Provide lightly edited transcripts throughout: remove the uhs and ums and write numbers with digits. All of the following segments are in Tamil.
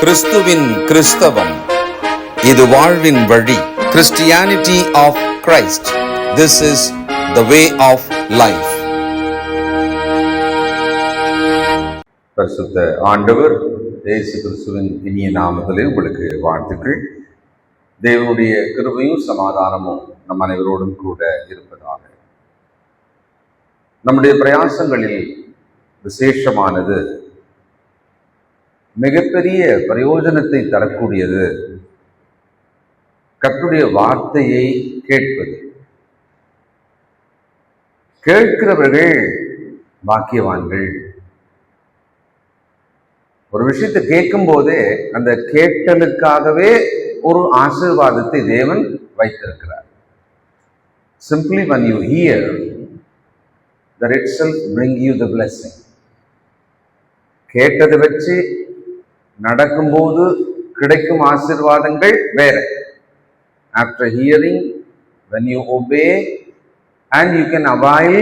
கிறிஸ்துவின் கிறிஸ்தவம், இது வாழ்வின் வழி. Christianity of Christ. This is the way of life. பரிசுத்த ஆண்டவர் இயேசு கிறிஸ்துவின் இனிய நாமத்திலே உங்களுக்கு வாழ்த்துக்கள். தேவனுடைய கிருபையும் சமாதானமும் நம் அனைவரோடும் கூட இருப்பதாக. நம்முடைய பிரயாசங்களில் விசேஷமானது, மிகப்பெரிய பிரயோஜனத்தை தரக்கூடியது கர்த்தருடைய வார்த்தையை கேட்பது. கேட்கிறவர்கள் பாக்கியவான்கள். ஒரு விஷயத்தை கேட்கும் போதே அந்த கேட்டலுக்காகவே ஒரு ஆசீர்வாதத்தை தேவன் வைத்திருக்கிறார். Simply when you hear, that itself bring you the blessing. கேட்டதை வச்சு நடக்கும்போது கிடைக்கும் ஆசீர்வாதங்கள் வேற. After hearing, when you obey, and you can avail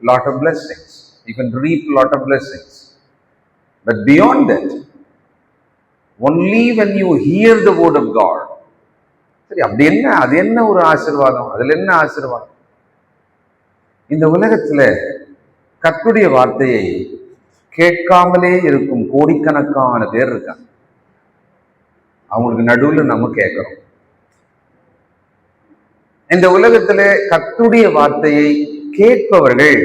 lot of blessings, you can reap lot of blessings. But beyond that, only when you hear the word of God. சரி, அப்படி என்ன, அது என்ன ஒரு ஆசீர்வாதம், அதுல என்ன ஆசீர்வாதம்? இந்த உலகத்துல கர்த்தருடைய வார்த்தையை கேட்காமலே இருக்கும் கோடிக்கணக்கான பேர் இருக்காங்க. அவங்களுக்கு நடுவில் நம்ம கேட்கிறோம். இந்த உலகத்துல கர்த்தருடைய வார்த்தையை கேட்பவர்கள்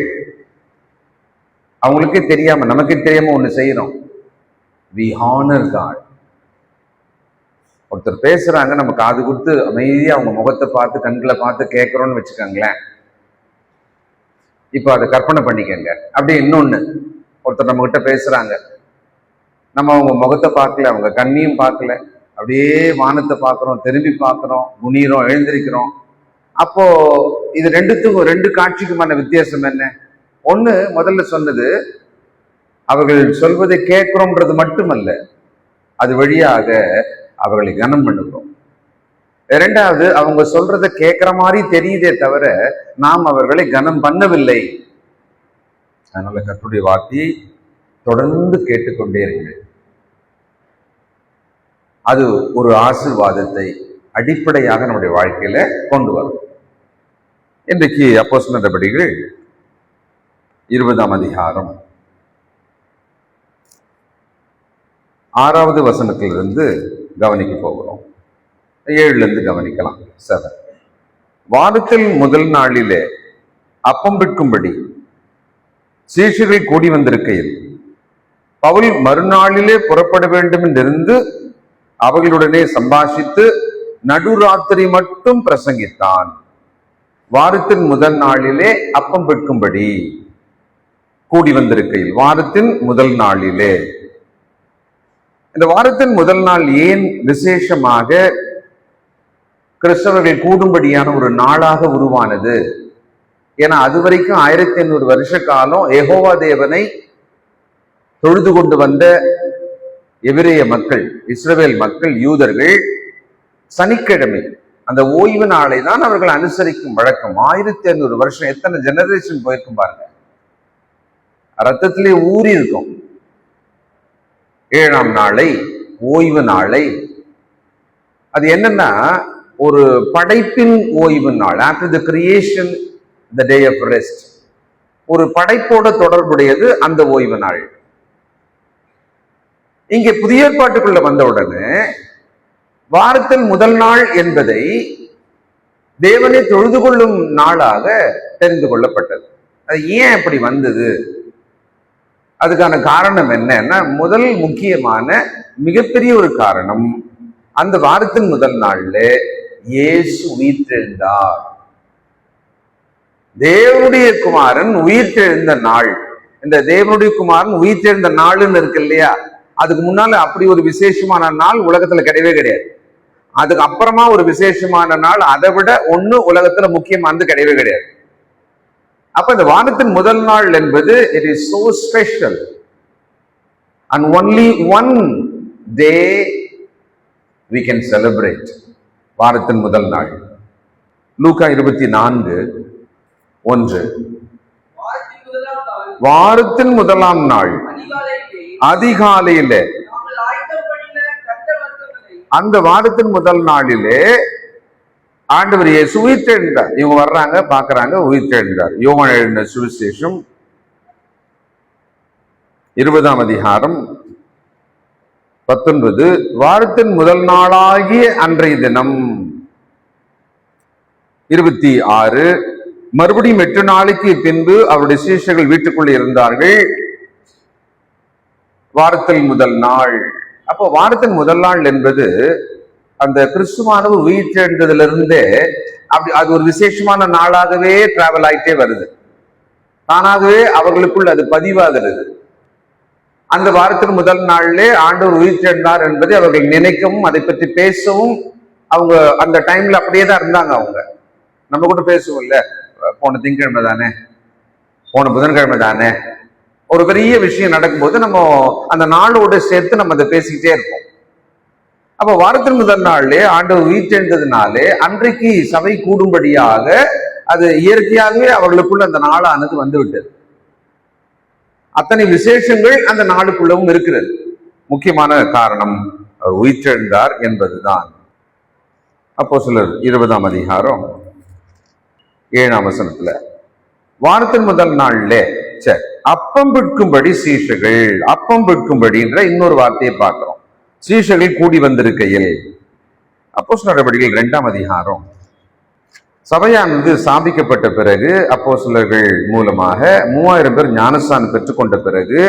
அவங்களுக்கே தெரியாம, நமக்கே தெரியாம ஒண்ணு செய்யறோம். We honor God. ஒருத்தர் பேசுறாங்க, நம்ம காது கொடுத்து அமைதியா அவங்க முகத்தை பார்த்து கண்களை பார்த்து கேட்கிறோம்னு வச்சுக்கோங்களேன். இப்போ அதை கற்பனை பண்ணிக்கங்க. அப்படியே இன்னொன்னு, ஒருத்தர் நம்ம கிட்ட பேசுறாங்க, நம்ம அவங்க முகத்தை பார்க்கல, அவங்க கண்ணையும் பார்க்கல, அப்படியே வானத்தை பார்க்கிறோம், திரும்பி பார்க்கிறோம், குனிறோம், எழுந்திருக்கிறோம். அப்போ இது ரெண்டுத்துக்கும், ரெண்டு காட்சிக்குமான வித்தியாசம் என்ன? ஒண்ணு, முதல்ல சொன்னது அவர்கள் சொல்வதை கேட்கிறோம்ன்றது மட்டுமல்ல, அது வழியாக அவர்களை கனம் பண்ணுகிறோம். இரண்டாவது, அவங்க சொல்றதை கேட்கிற மாதிரி தெரியுதே தவிர நாம் அவர்களை கனம் பண்ணவில்லை. அதனால கர்த்தருடைய வார்த்தையை தொடர்ந்து கேட்டுக்கொண்டே இருங்கள். அது ஒரு ஆசீர்வாதத்தை அடிப்படையாக நம்முடைய வாழ்க்கையில கொண்டு வரும். இன்றைக்கு அப்போஸ்தலர் நடபடிகள் 20ஆம் அதிகாரம் 6வது வசனத்திலிருந்து கவனிக்க போகிறோம். 7லிருந்து கவனிக்கலாம். 7. வாரத்தில் முதல் நாளிலே அப்பம் விற்கும்படி சீஷர்கள் கூடி வந்திருக்கையில் பவுல் மறுநாளிலே புறப்பட வேண்டும் என்றிருந்து அவர்களுடனே சம்பாஷித்து நடுராத்திரி மட்டும் பிரசங்கித்தான். வாரத்தின் முதல் நாளிலே அப்பம் விற்கும்படி கூடி வந்திருக்கையில், வாரத்தின் முதல் நாளிலே. இந்த வாரத்தின் முதல் நாள் ஏன் விசேஷமாக கிறிஸ்தவர்கள் கூடும்படியான ஒரு நாளாக உருவானது? ஏன்னா அது வரைக்கும் 1500 வருஷ காலம் யெகோவா தேவனை தொழுது கொண்டு வந்த எபிரேய மக்கள், இஸ்ரவேல் மக்கள், யூதர்கள் சனிக்கிழமை அந்த ஓய்வு நாளை தான் அவர்கள் அனுசரிக்கும் வழக்கம். 1500 வருஷம், எத்தனை ஜெனரேஷன் போயிருக்கும் பாருங்க. ரத்தத்திலே ஊறி இருக்கும். 7ஆம் நாளை, ஓய்வு நாளை, அது என்னன்னா ஒரு படைப்பின் ஓய்வு நாள். After the creation, the day of rest. ஒரு படைப்போட தொடர்புடையது அந்த ஓய்வு நாள். இங்கே புதிய ஏற்பாட்டுக்குள்ள வந்த உடனே வாரத்தின் முதல் நாள் என்பதை தேவனை தொழுது கொள்ளும் நாளாக தெரிந்து கொள்ளப்பட்டது. அது ஏன் அப்படி வந்தது? அதுக்கான காரணம் என்னன்னா, முதல் முக்கியமான மிகப்பெரிய ஒரு காரணம், அந்த வாரத்தின் முதல் நாள்ல இயேசு உயிர்த்தெழுந்தார். தேவனுடைய குமாரன் உயிர்த்தெழுந்த நாள். இந்த தேவனுடைய குமாரன் உயிர்த்தெழுந்த நாள்னு இருக்கு இல்லையா, அதுக்கு முன்னால அப்படி ஒரு விசேஷமான நாள் உலகத்துல கிடையவே கிடையாது. அதுக்கு அப்புறமா ஒரு விசேஷமான நாள், அதை விட ஒண்ணு உலகத்துல முக்கியமானது கிடையவே கிடையாது. அப்ப இந்த வாரத்தின் முதல் நாள் என்பது it is so special and only one day we can celebrate. வாரத்தின் முதல் நாள் லூக்கா 24:1. வாரத்தின் முதலாம் நாள் அதிகாலையில அந்த வாரத்தின் முதல் நாளிலே ஆண்டவர் இயேசு உயிர்த்தெழுந்தார். இவங்க வர்றாங்க, பாக்குறாங்க, உயிர்த்தெழுந்தார். யோவான் எழுதின சுவிசேஷம் 20ஆம் அதிகாரம் 19. வாரத்தின் முதல் நாளாகிய அன்றைய தினம் 26. மறுபடியும் 8 நாளைக்கு பின்பு அவருடைய சீஷர்கள் வீட்டுக்குள்ள இருந்தார்கள். வாரத்தின் முதல் நாள். அப்போ வாரத்தின் முதல் நாள் என்பது அந்த கிறிஸ்துவானவர் உயிர்த்தெழுந்ததிலிருந்தே அப்படி அது ஒரு விசேஷமான நாளாகவே டிராவல் ஆயிட்டே வருது. தானாகவே அவர்களுக்குள் அது பதிவாகிறது. அந்த வாரத்தின் முதல் நாளிலே ஆண்டவர் உயிர்த்தெழுந்தார் என்பதை அவர்கள் நினைக்கவும் அதை பற்றி பேசவும் அவங்க அந்த டைம்ல அப்படியே தான் இருந்தாங்க. அவங்க நம்ம கூட பேசுவோம்ல, போன திங்கட்கிழமை தானே, போன புதன்கிழமை தானே, ஒரு பெரிய விஷயம் நடக்கும்போது நம்ம அந்த நாளோடு சேர்த்து நம்ம அதை பேசிக்கிட்டே இருப்போம். அப்ப வாரத்தின் முதல் நாள்லே ஆண்டவர் உயிர்த்தெழுந்ததுனாலே அன்றைக்கு சபை கூடும்படியாக அது இயற்கையாகவே அவர்களுக்குள்ள அந்த நாளானது வந்து விட்டது. அத்தனை விசேஷங்கள் அந்த நாளுக்குள்ளவும் இருக்கிறது. முக்கியமான காரணம் அவர் உயிர்த்தெழுந்தார் என்பதுதான். அப்போஸ்தலர் 20ஆம் அதிகாரம் 7ஆம் வசனத்துல வாரத்தின் முதல் நாள்ல அப்பம் பிற்கும்படி சீஷர்கள், அப்பம் பிற்கும்படின்ற இன்னொரு வார்த்தையை பார்க்கிறோம். சீஷர்கள் கூடி வந்திருக்கையில். அப்போஸ்தலர் நடவடிக்கைகள் 2ஆம் அதிகாரம் சபையானது ஸ்தாபிக்கப்பட்ட பிறகு அப்போஸ்தலர்கள் மூலமாக 3000 பேர் ஞானஸ்தானம் பெற்றுக்கொண்ட பிறகு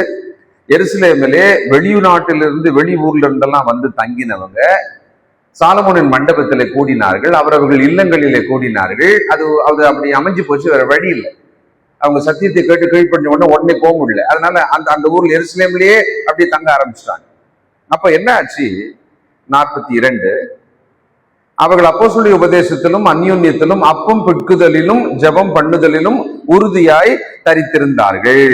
எருசலேமிலே வெளிநாட்டிலிருந்து வெளி ஊர்ல இருந்தெல்லாம் வந்து தங்கினவங்க சாலமோனின் மண்டபத்திலே கூடினார்கள். அவரவர்கள் இல்லங்களிலே கூடினார்கள். அது அப்படி அமைஞ்சு போச்சு, வேற வழி இல்லை. அவங்க சத்தியத்தை கேட்டு கீழ்ப்படிஞ்ச உடனே போக முடியல. அதனால அந்த ஊர்ல எருசலேம்லயே அப்படியே தங்க ஆரம்பிச்சிட்டாங்க. அப்ப என்ன ஆச்சு? 42 அவர்கள் அப்போஸ்தலருடைய உபதேசத்திலும் அந்யோன்யத்திலும் அப்பம் பிற்குதலிலும் ஜெபம் பண்ணுதலிலும் உறுதியாய் தரித்திருந்தார்கள்.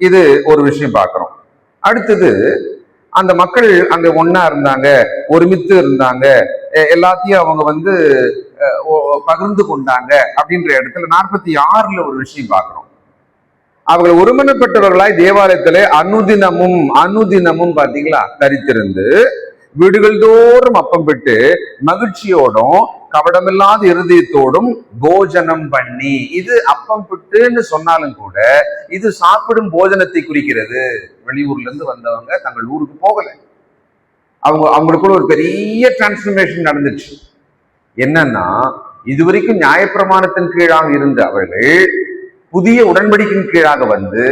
இது ஒரு விஷயம் பார்க்கிறோம். அடுத்தது அந்த மக்கள் அங்க ஒன்னா இருந்தாங்க, ஒருமித்து இருந்தாங்க, எல்லாத்தையும் அவங்க பகிர்ந்து கொண்டாங்க அப்படின்ற இடத்துல 46ல ஒரு விஷயம் பார்க்கிறோம். அவர்கள் ஒருமனப்பட்டவர்களாய் தேவாலயத்திலே அனுதினமும் பாத்தீங்களா தரித்திருந்து வீடுகள் தோறும் அப்பம் பெற்று மகிழ்ச்சியோடும் கவடமில்லாத இருதயத்தோடும் போஜனம் பண்ணி. இது அப்பம் பிட்டுன்னு சொன்னாலும் கூட இது சாப்பிடும் போஜனத்தை குறிக்கிறது. வெளியூர்ல இருந்து வந்தவங்க தங்கள் ஊருக்கு போகல. அவங்களுக்குள்ள ஒரு பெரிய டிரான்ஸ்பர்மேஷன் நடந்துச்சு. என்னன்னா, இதுவரைக்கும் நியாயப்பிரமாணத்தின் கீழாக இருந்த அவர்கள் புதிய உடன்படிக்கையின் கீழாக வந்து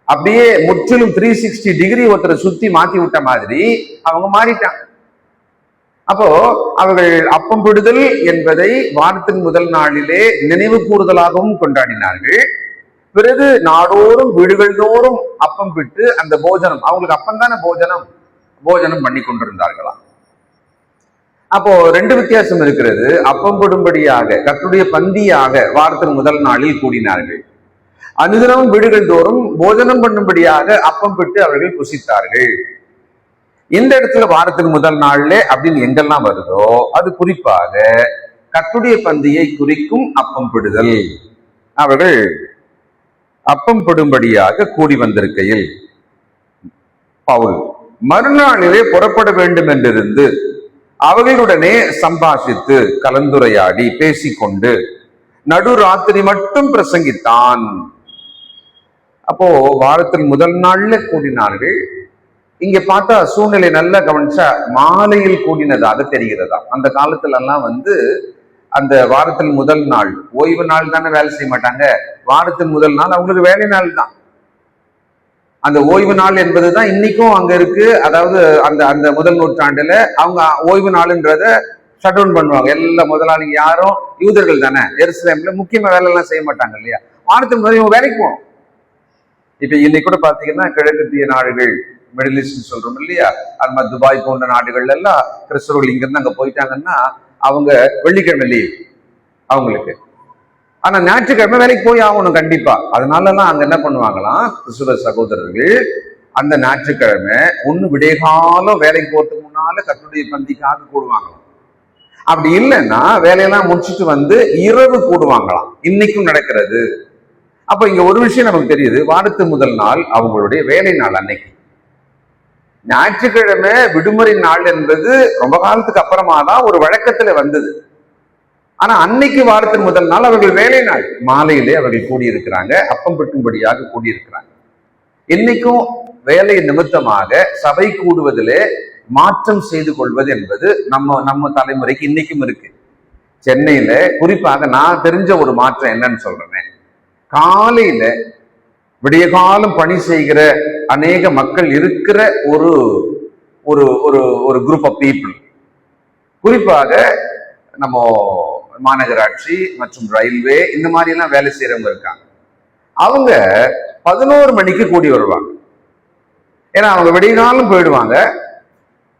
அப்படியே முற்றிலும் 360 டிகிரி ஒருத்தரை சுத்தி மாத்தி விட்ட மாதிரி அவங்க மாறிட்டாங்க. அப்போ அவர்கள் அப்பம் பிடுதல் என்பதை வாரத்தின் முதல் நாளிலே நினைவு கூறுதலாகவும் கொண்டாடினார்கள். பிறகு நாடோறும் வீடுகள் தோறும் அப்பம் பிட்டு அந்த போஜனம், அவங்களுக்கு அப்பம் தானே போஜனம் பண்ணி கொண்டிருந்தார்களாம். அப்போ 2 வித்தியாசம் இருக்கிறது. அப்பம் பிடும்படியாக கர்த்தருடைய பந்தியாக வாரத்தின் முதல் நாளில் கூடினார்கள். அனுதினமும் வீடுகள் தோறும் போஜனம் பண்ணும்படியாக அப்பம் பிட்டு அவர்கள் புசித்தார்கள். இந்த இடத்துல வாரத்தின் முதல் நாள்ல அப்படின்னு எங்கெல்லாம் வருதோ அது குறிப்பாக கர்த்தருடைய பந்தியை குறிக்கும் அப்பம் பிடுதல். அவர்கள் அப்பம் பிடும்படியாக கூடி வந்திருக்கையில் பவுல் மறுநாளிலே புறப்பட வேண்டும் என்றிருந்து அவர்களுடனே சம்பாஷித்து கலந்துரையாடி பேசிக்கொண்டு நடுராத்திரி மட்டும் பிரசங்கித்தான். அப்போ வாரத்தின் முதல் நாள்ல கூடினார்கள். இங்க பார்த்தா சூழ்நிலை நல்லா கவனிச்சா மாலையில் கூடினதாக தெரிகிறதா. அந்த காலத்துல எல்லாம் அந்த வாரத்தின் முதல் நாள் ஓய்வு நாள் தானே, வேலை செய்ய மாட்டாங்க. வாரத்தின் முதல் நாள் அவங்களுக்கு வேலை நாள் தான். அந்த ஓய்வு நாள் என்பதுதான் இன்னைக்கும் அங்க இருக்கு. அதாவது அந்த முதல் நூற்றாண்டுல அவங்க ஓய்வு நாளுன்றத ஷட் டவுன் பண்ணுவாங்க. எல்லா முதலாளிங்க யாரும் யூதர்கள் தானே, எருசலேம்ல முக்கியமா வேலை எல்லாம் செய்ய மாட்டாங்க இல்லையா. வாரத்தின் முதல் இவங்க வேலைக்கு போகணும். இப்ப இன்னைக்கு கூட பாத்தீங்கன்னா கிழக்கத்திய நாடுகள், மிடில் ஈஸ்ட் சொல்றோம் இல்லையா, அது மாதிரி துபாய் போன்ற நாடுகள்ல எல்லாம் கிறிஸ்தவர்கள் இங்க இருந்து அங்க போயிட்டாங்கன்னா அவங்க வெள்ளிக்கிழமை லீவ் அவங்களுக்கு. ஆனா ஞாயிற்றுக்கிழமை வேலைக்கு போய் ஆகணும் கண்டிப்பா. அதனாலலாம் அங்க என்ன பண்ணுவாங்களாம் கிறிஸ்துவ சகோதரர்கள், அந்த ஞாயிற்றுக்கிழமை ஒண்ணு விடைகாலம் வேலைக்கு போறதுக்கு முன்னால கர்த்தருடைய பந்திக்காக கூடுவாங்களாம். அப்படி இல்லைன்னா வேலையெல்லாம் முடிச்சுட்டு இரவு கூடுவாங்களாம். இன்னைக்கும் நடக்கிறது. அப்ப இங்க ஒரு விஷயம் நமக்கு தெரியுது, வாரத்து முதல் நாள் அவங்களுடைய வேலை நாள் அன்னைக்கு. ஞாயிற்றுக்கிழமை விடுமுறை நாள் என்பது ரொம்ப காலத்துக்கு அப்புறமா தான் ஒரு வழக்கத்துல வந்தது. ஆனா அன்னைக்கு வாரத்தின் முதல் நாள் அவர்கள் வேலை நாள், மாலையிலே அவர்கள் கூடியிருக்கிறாங்க, அப்பம் பெட்டும்படியாக கூடியிருக்கிறாங்க. இன்னைக்கும் வேலை நிமித்தமாக சபை கூடுவதிலே மாற்றம் செய்து கொள்வது என்பது நம்ம தலைமுறைக்கு இன்னைக்கும் இருக்கு. சென்னையில குறிப்பாக நான் தெரிஞ்ச ஒரு மாற்றம் என்னன்னு சொல்றேன். காலையில விடிய காலம் பணி செய்கிற அநேக மக்கள் இருக்கிற ஒரு ஒரு ஒரு ஒரு குரூப் ஆஃப் பீப்புள், குறிப்பாக நம்ம மாநகராட்சி மற்றும் ரயில்வே இந்த மாதிரி எல்லாம் வேலை செய்யறவங்க இருக்காங்க. அவங்க 11 மணிக்கு கூடி வருவாங்க. ஏன்னா அவங்க விடியகாலம் போயிடுவாங்க.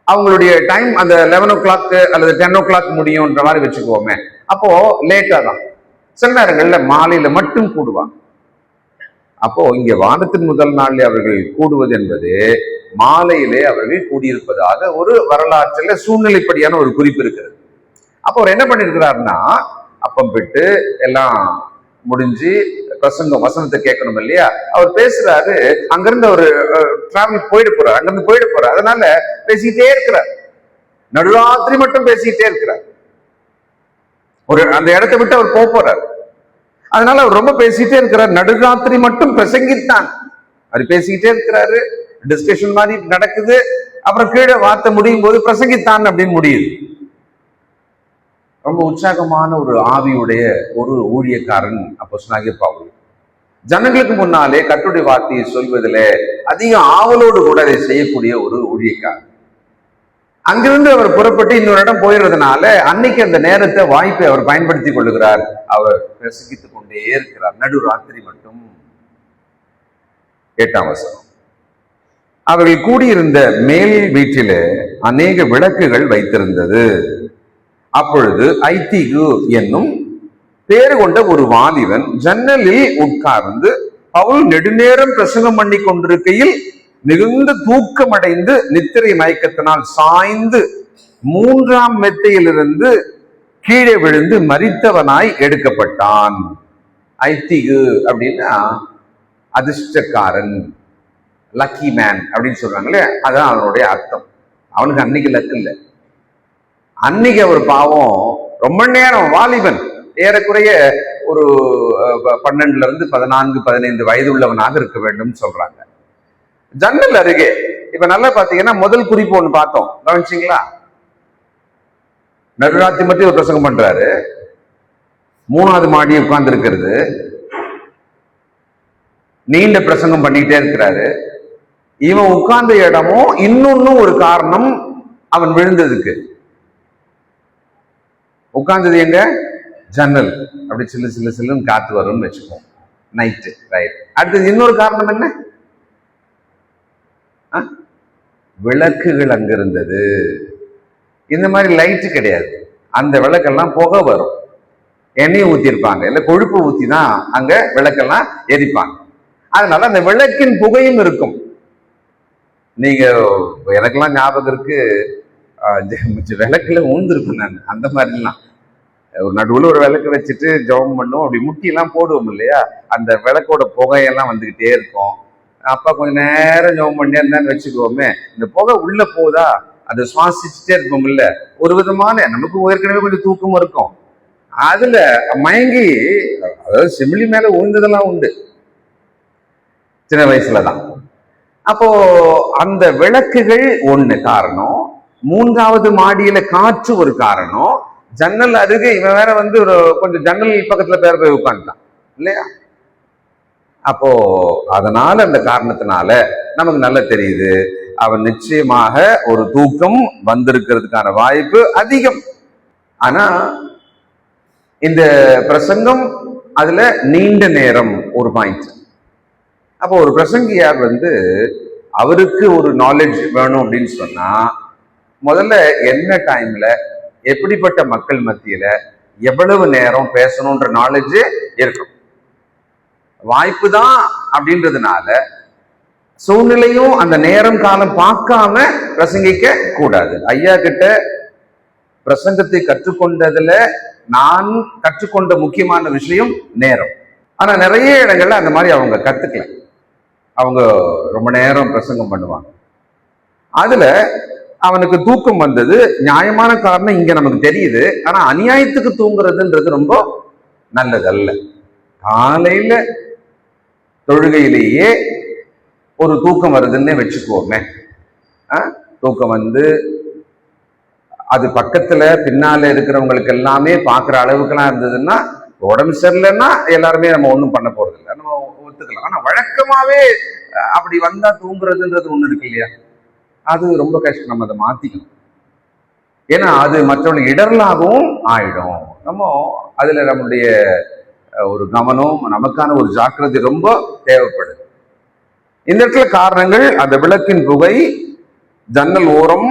அவங்களுடைய டைம் அந்த 11 o'clock அல்லது 10 o'clock முடியும்ன்ற மாதிரி வச்சுக்குவோமே. அப்போ லேட்டா தான், சில நேரங்கள்ல மாலையில மட்டும் கூடுவாங்க. அப்போ இங்க வாரத்தின் முதல் நாளில் அவர்கள் கூடுவது என்பது மாலையிலே அவர்கள் கூடியிருப்பதாக ஒரு வரலாற்றில் சூழ்நிலைப்படியான ஒரு குறிப்பு இருக்கிறது. அப்போ அவர் என்ன பண்ணிருக்கிறாருன்னா, அப்பம் பெட்டு எல்லாம் முடிஞ்சு பிரசங்கம் வசனத்தை கேட்கணும் இல்லையா, அவர் பேசுறாரு. அங்கிருந்து அவர் டிராவல் போயிட போறார், அங்கிருந்து போயிட போறார். அதனால பேசிக்கிட்டே இருக்கிறார், நடுராத்திரி மட்டும் பேசிக்கிட்டே இருக்கிறார். ஒரு அந்த இடத்தை விட்டு அவர் போறார். அதனால அவர் ரொம்ப பேசிட்டே இருக்கிறார். நடுராத்திரி மட்டும் பிரசங்கித்தான், அவர் பேசிக்கிட்டே இருக்கிறாரு. டிஸ்கஷன் மாதிரி நடக்குது. அப்புறம் கீழே வார்த்தை முடியும் போது பிரசங்கித்தான் அப்படின்னு முடியுது. ரொம்ப உற்சாகமான ஒரு ஆவியுடைய ஒரு ஊழியக்காரன் அப்போஸ்தலனாகிய பவுல். ஜனங்களுக்கு முன்னாலே கர்த்தருடைய வார்த்தையை சொல்வதில் அதிக ஆவலோடு கூட அதை செய்யக்கூடிய ஒரு ஊழியக்காரன். அங்கிருந்து அவர் புறப்பட்டு இன்னொரு இடம் போயிடுறதுனால அன்னைக்கு அந்த நேரத்தை, வாய்ப்பை அவர் பயன்படுத்தி கொள்ளுகிறார். அவர் பிரசங்கித்துக் கொண்டே இருக்கிறார், நடுராத்திரி மட்டும். 8ஆம் வசனம். அவர்கள் கூடியிருந்த மேல் வீட்டிலே அநேக விளக்குகள் வைத்திருந்தது. அப்பொழுது ஐத்திகு என்னும் பேரு கொண்ட ஒரு வாலிபன் ஜன்னலில் உட்கார்ந்து பவுல் நெடுநேரம் பிரசங்கம் பண்ணி கொண்டிருக்கையில் மிகுந்த தூக்கமடைந்து நித்திரை மயக்கத்தினால் சாய்ந்து 3ஆம் மெத்தையிலிருந்து கீழே விழுந்து மரித்தவனாய் எடுக்கப்பட்டான். ஐத்திகு அப்படின்னா அதிர்ஷ்டக்காரன், லக்கி மேன் அப்படின்னு சொல்றாங்களே, அதான் அவனுடைய அர்த்தம். அவனுக்கு அன்னைக்கு லக்கு இல்லை. அன்னைக்கு அவர் பாவம் ரொம்ப நேரம், வாலிபன், ஏறக்குறைய ஒரு 12 to 14, 15 வயது உள்ளவனாக இருக்க வேண்டும் சொல்றாங்க. ஜன்னல் அருகே, இப்ப நல்லா பாத்தீங்கன்னா முதல் குறிப்பு ஒண்ணு பார்த்தோம், கவனிச்சிங்களா? நடுராத்திரி மட்டும் ஒரு பிரசங்கம் பண்றாரு, 3வது மாடி உட்கார்ந்து இருக்கிறது, நீண்ட பிரசங்கம் பண்ணிக்கிட்டே இருக்கிறாரு. இவன் உட்கார்ந்த இடமும் இன்னொன்னும் ஒரு காரணம் அவன் விழுந்ததுக்கு. உட்கார்ந்தது எங்க? ஜன்னல். அப்படி சில்லு சில்லு சில்லுன்னு காத்து வரும்னு வச்சுப்போம், நைட்டு, ரைட். அடுத்தது இன்னொரு காரணம் என்ன? விளக்குகள் அங்க இருந்தது. இந்த மாதிரி லைட்டு கிடையாது, அந்த விளக்கெல்லாம் புகை வரும், எண்ணெயை ஊத்திருப்பாங்க, இல்ல கொழுப்பு ஊத்தி தான் அங்க விளக்கெல்லாம் எரிப்பாங்க. அதனால அந்த விளக்கின் புகையும் இருக்கும். நீங்க, எனக்கெல்லாம் ஞாபகம் இருக்கு, விளக்குல ஊழ்ந்திருக்கும் நான். அந்த மாதிரிலாம் ஒரு நடுவில் ஒரு விளக்கு வச்சுட்டு ஜெபம் பண்ணும், அப்படி முட்டியெல்லாம் போடுவோம் இல்லையா, அந்த விளக்கோட புகையெல்லாம் வந்துகிட்டே இருக்கும். அப்பா கொஞ்ச நேரம் ஜெபம் பண்ணே இருந்தான்னு வச்சுக்குவோமே, இந்த புகை உள்ள போதா அதை சுவாசிச்சுட்டே இருப்போம் இல்ல, ஒரு விதமான, நமக்கு ஏற்கனவே கொஞ்சம் தூக்கம் இருக்கும், அதுல மயங்கி, அதாவது செமிலி மேல உழுந்ததெல்லாம் உண்டு சின்ன வயசுலதான். அப்போ அந்த விளக்குகள் ஒண்ணு காரணம், 3வது மாடியில காற்று ஒரு காரணம், ஜன்னல் அருகே இவன் வேற வந்து ஒரு கொஞ்சம் ஜன்னல் பக்கத்துல பேர் போய் உட்காந்துட்டான் இல்லையா. அப்போ அதனால, அந்த காரணத்தினால நமக்கு நல்லா தெரியுது, அவன் நிச்சயமாக ஒரு தூக்கம் வந்திருக்கிறதுக்கான வாய்ப்பு அதிகம். ஆனா இந்த பிரசங்கம் அதுல நீண்ட நேரம் ஒரு பாயிண்ட். அப்போ ஒரு பிரசங்கியார் வந்து அவருக்கு ஒரு நாலேஜ் வேணும் அப்படின்னு சொன்னா, முதல்ல என்ன டைம்ல எப்படிப்பட்ட மக்கள் மத்தியில எவ்வளவு நேரம் பேசணும்ன்ற நாலேஜ் இருக்கும். வாய்ப்பு தான் அப்படின்றதுனால சூழ்நிலையும் அந்த நேரம் காலம் பார்க்காம பிரசங்கிக்க கூடாது. ஐயா கிட்ட பிரசங்கத்தை கற்றுக்கொண்டதுல நான் கற்றுக்கொண்ட முக்கியமான விஷயம் நேரம். ஆனா நிறைய இடங்கள்ல அந்த மாதிரி அவங்க கத்துக்கல. அவங்க ரொம்ப நேரம் பிரசங்கம் பண்ணுவாங்க. அதுல அவனுக்கு தூக்கம் வந்தது. நியாயமான காரணம் இங்க நமக்கு தெரியுது. ஆனா அநியாயத்துக்கு தூங்குறதுன்றது ரொம்ப நல்லது அல்ல. காலையில தொழுகையிலேயே ஒரு தூக்கம் வருதுன்னே வச்சுக்கோமே. தூக்கம் வந்து அது பக்கத்துல பின்னால இருக்கிறவங்களுக்கு எல்லாமே பாக்குற அளவுக்குலாம் இருந்ததுன்னா, உடம்பு சரியில்லைன்னா எல்லாருமே நம்ம ஒண்ணும் பண்ண போறது இல்லை, நம்ம ஒத்துக்கலாம். ஆனா வழக்கமாவே அப்படி வந்தா தூங்குறதுன்றது ஒண்ணு இருக்கு இல்லையா, அது ரொம்ப கஷ்டம். நம்ம அதை மாத்திக்கணும். ஏன்னா அது மற்றவங்களுக்கு இடர்லாகவும் ஆயிடும். நம்ம அதுல நம்முடைய ஒரு கவனம், நமக்கான ஒரு ஜாக்கிரதை ரொம்ப தேவைப்படுது. இந்த இடத்துல காரணங்கள் அந்த விளக்கின் புகை, ஜன்னல் ஓரம்